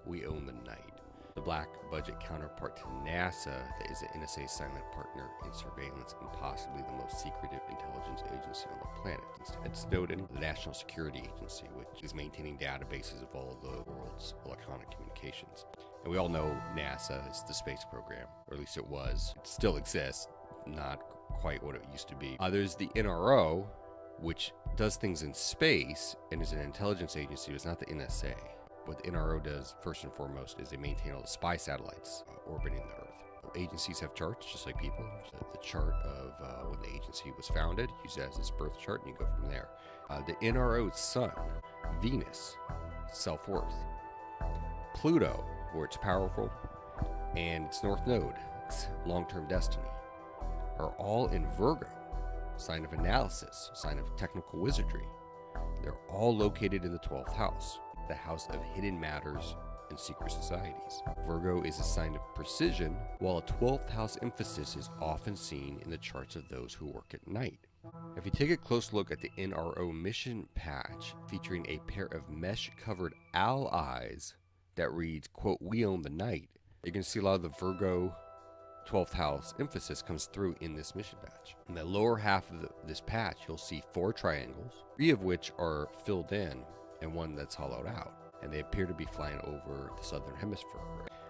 We Own the Night. The black budget counterpart to NASA that is the NSA's silent partner in surveillance and possibly the most secretive intelligence agency on the planet. At Snowden, the National Security Agency, which is maintaining databases of all of the world's electronic communications. And we all know NASA is the space program, or at least it was. It still exists, not quite what it used to be. There's the NRO, which does things in space and is an intelligence agency, but it's not the NSA. What the NRO does, first and foremost, is they maintain all the spy satellites orbiting the Earth. Agencies have charts, just like people. So the chart of when the agency was founded, use it as its birth chart, and you go from there. The NRO's sun, Venus, self-worth. Pluto, where it's powerful, and its north node, its long-term destiny, are all in Virgo, sign of analysis, sign of technical wizardry. They're all located in the 12th house, the house of hidden matters and secret societies. Virgo is a sign of precision, while a 12th house emphasis is often seen in the charts of those who work at night. If you take a close look at the NRO mission patch featuring a pair of mesh-covered owl eyes that reads, quote, "We Own the Night," you can see a lot of the Virgo 12th house emphasis comes through in this mission patch. In the lower half of this patch, you'll see 4 triangles, 3 of which are filled in and 1 that's hollowed out, and they appear to be flying over the southern hemisphere.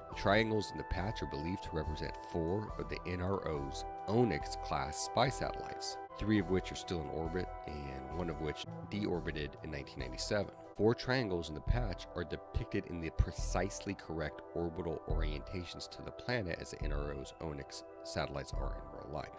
The triangles in the patch are believed to represent 4 of the NRO's Onyx class spy satellites, 3 of which are still in orbit and 1 of which deorbited in 1997. 4 triangles in the patch are depicted in the precisely correct orbital orientations to the planet as the NRO's Onyx satellites are in real life.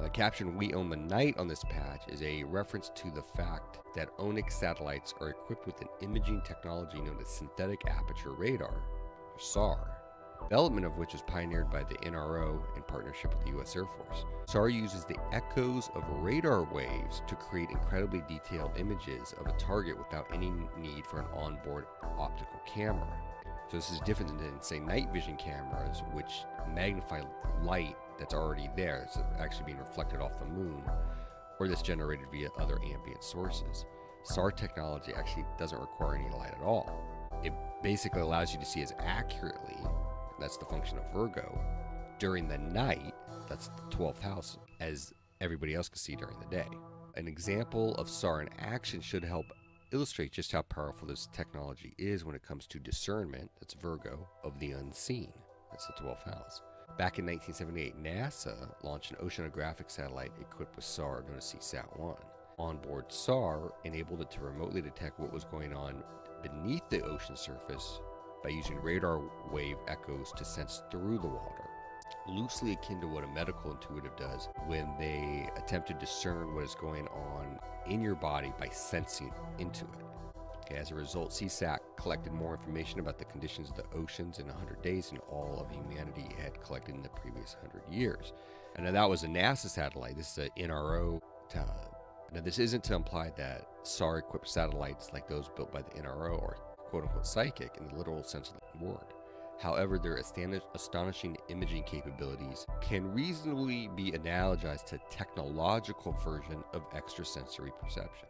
The caption "We Own the Night" on this patch is a reference to the fact that Onyx satellites are equipped with an imaging technology known as synthetic aperture radar, or SAR, development of which was pioneered by the NRO in partnership with the US Air Force. SAR uses the echoes of radar waves to create incredibly detailed images of a target without any need for an onboard optical camera. So this is different than, say, night vision cameras, which magnify light that's already there. It's actually being reflected off the moon, or that's generated via other ambient sources. SAR technology actually doesn't require any light at all. It basically allows you to see as accurately, that's the function of Virgo, during the night, that's the 12th house, as everybody else can see during the day. An example of SAR in action should help illustrate just how powerful this technology is when it comes to discernment, that's Virgo, of the unseen, that's the 12th house. Back in 1978, NASA launched an oceanographic satellite equipped with SAR known as CSAT-1. Onboard SAR enabled it to remotely detect what was going on beneath the ocean surface by using radar wave echoes to sense through the water, loosely akin to what a medical intuitive does when they attempt to discern what is going on in your body by sensing into it. Okay, as a result, CSAT collected more information about the conditions of the oceans in 100 days than all of humanity had collected in the previous 100 years. And now that was a NASA satellite. This is an NRO. Now this isn't to imply that SAR-equipped satellites like those built by the NRO are quote-unquote psychic in the literal sense of the word. However, their astonishing imaging capabilities can reasonably be analogized to a technological version of extrasensory perception.